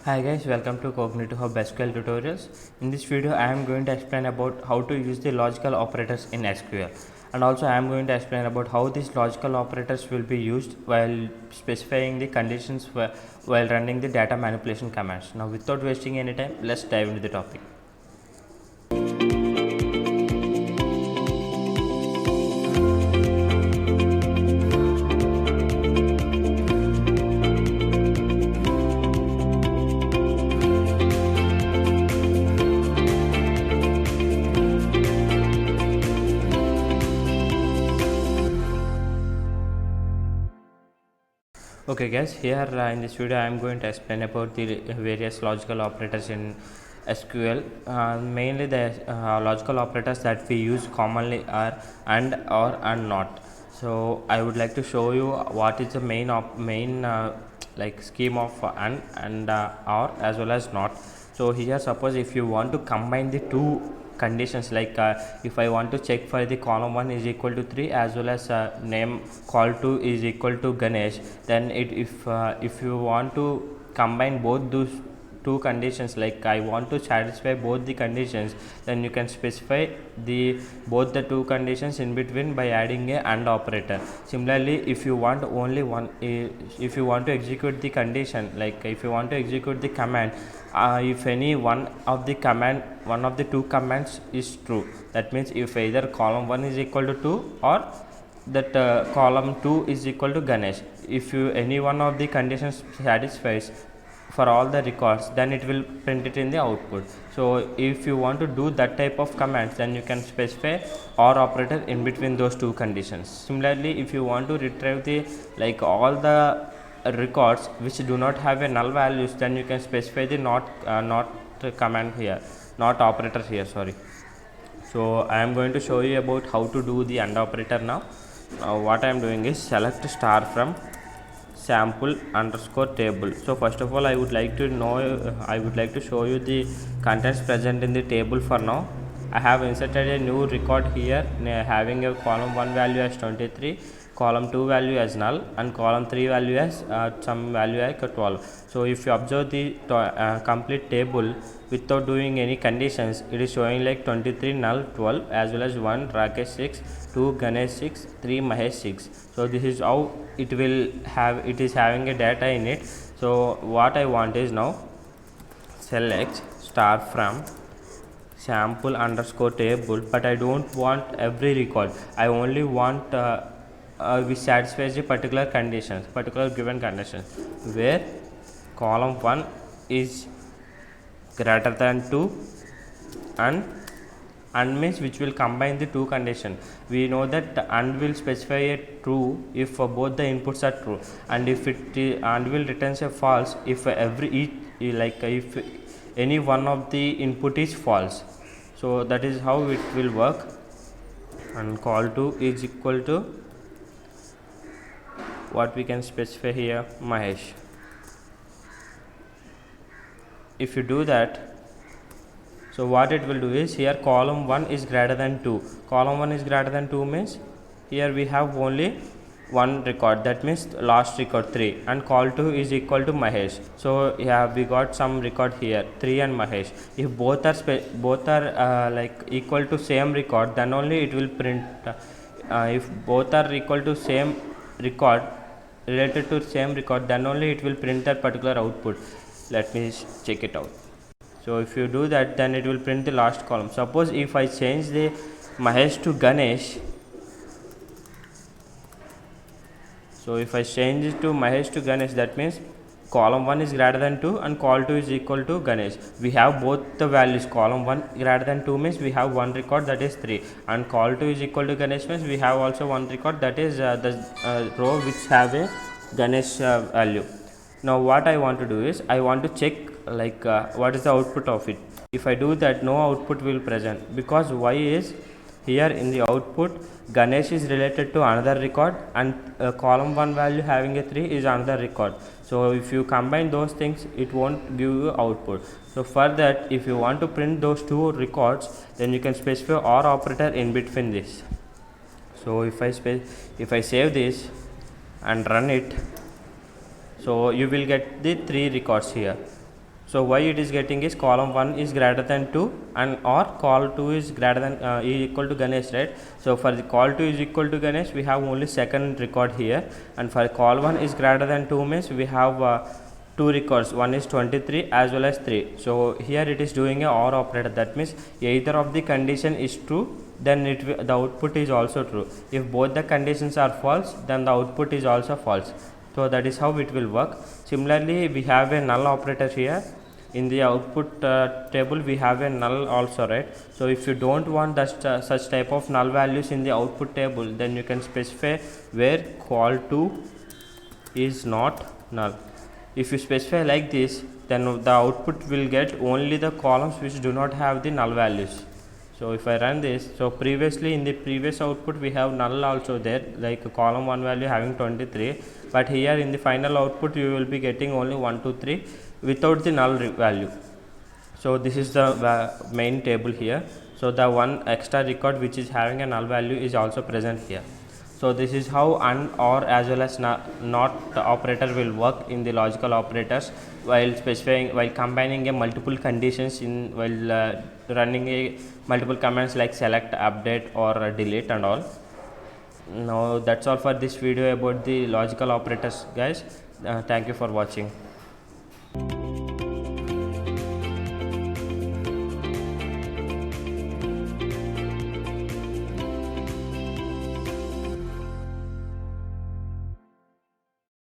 Hi guys, welcome to Cognitive Hub SQL tutorials. In this video, I am going to explain about how to use the logical operators in SQL, and also I am going to explain about how these logical operators will be used while specifying the conditions while running the data manipulation commands. Now, without wasting any time, let's dive into the topic. Okay guys, here in this video I am going to explain about the various logical operators in SQL. Mainly the logical operators that we use commonly are and, or, and not. So I would like to show you what is the main like scheme of and or as well as not. So here suppose if you want to combine the two conditions, like if I want to check for the column 1 is equal to 3 as well as name call 2 is equal to Ganesh, then if you want to combine both those two conditions, like I want to satisfy both the conditions, then you can specify both the two conditions in between by adding a AND operator. Similarly, if you want only one, if you want to execute the condition, like if you want to execute the command, if any one of the two commands is true, that means if either column 1 is equal to 2 or that column 2 is equal to Ganesh, if any one of the conditions satisfies for all the records, then it will print it in the output. So if you want to do that type of commands, then you can specify OR operator in between those two conditions. Similarly, if you want to retrieve the all the records which do not have a null values, then you can specify the not command here, not operator here, sorry. So I am going to show you about how to do the AND operator now. What I am doing is select star from sample underscore table. So first of all, I would like to show you the contents present in the table. For now, I have inserted a new record here having a column 1 value as 23, column 2 value as null, and column 3 value as some value like 12. So if you observe the complete table without doing any conditions, it is showing like 23 null 12 as well as 1 Rakesh 6, 2 Ganesh 6, 3 Mahesh 6. So this is how it is having a data in it. So what I want is now select star from sample underscore table, but I don't want every record. I only want which satisfies the particular given conditions, where column 1 is greater than 2 and means which will combine the two conditions. We know that AND will specify a true if both the inputs are true, and if AND will returns a false if if any one of the input is false. So that is how it will work. And call 2 is equal to what we can specify here, Mahesh. If you do that, so what it will do is here column 1 is greater than 2. Column 1 is greater than 2 means here we have only one record, that means last record 3, and call 2 is equal to Mahesh. So yeah, we got some record here 3 and Mahesh. If both are like equal to same record, then only it will print. If both are equal to same record, related to same record, then only it will print that particular output. Let me check it out. So if you do that, then it will print the last column. Suppose if I change the Mahesh to Ganesh, so if I change it to Mahesh to Ganesh, that means column 1 is greater than 2 and call 2 is equal to Ganesh. We have both the values. Column 1 greater than 2 means we have one record, that is 3, and call 2 is equal to Ganesh means we have also one record, that is the row which have a Ganesh value. Now what I want to do is I want to check what is the output of it. If I do that, no output will present, because why is here in the output Ganesh is related to another record and column 1 value having a 3 is another record. So if you combine those things, it won't give you output. So for that, if you want to print those two records, then you can specify OR operator in between this. So if I save this and run it, so you will get the 3 records here. So why it is getting is column 1 is greater than 2 and or call 2 is greater than is equal to Ganesh, right? So for the call 2 is equal to Ganesh, we have only second record here, and for call 1 is greater than 2 means we have two records, one is 23 as well as 3. So here it is doing a OR operator, that means either of the condition is true, then the output is also true. If both the conditions are false, then the output is also false. So that is how it will work. Similarly, we have a null operator here. In the output table we have a null also, right? So if you don't want that such type of null values in the output table, then you can specify where call2 is not null. If you specify like this, then the output will get only the columns which do not have the null values. So if I run this, so previously in the previous output we have null also there, like column 1 value having 23, but here in the final output you will be getting only 1 2 3 without the null value. So this is the main table here. So the one extra record which is having a null value is also present here. So this is how AND, OR as well as NOT operator will work in the logical operators while specifying, while combining a multiple conditions in while running a multiple commands like select, update or delete and all. Now that's all for this video about the logical operators, guys. Thank you for watching.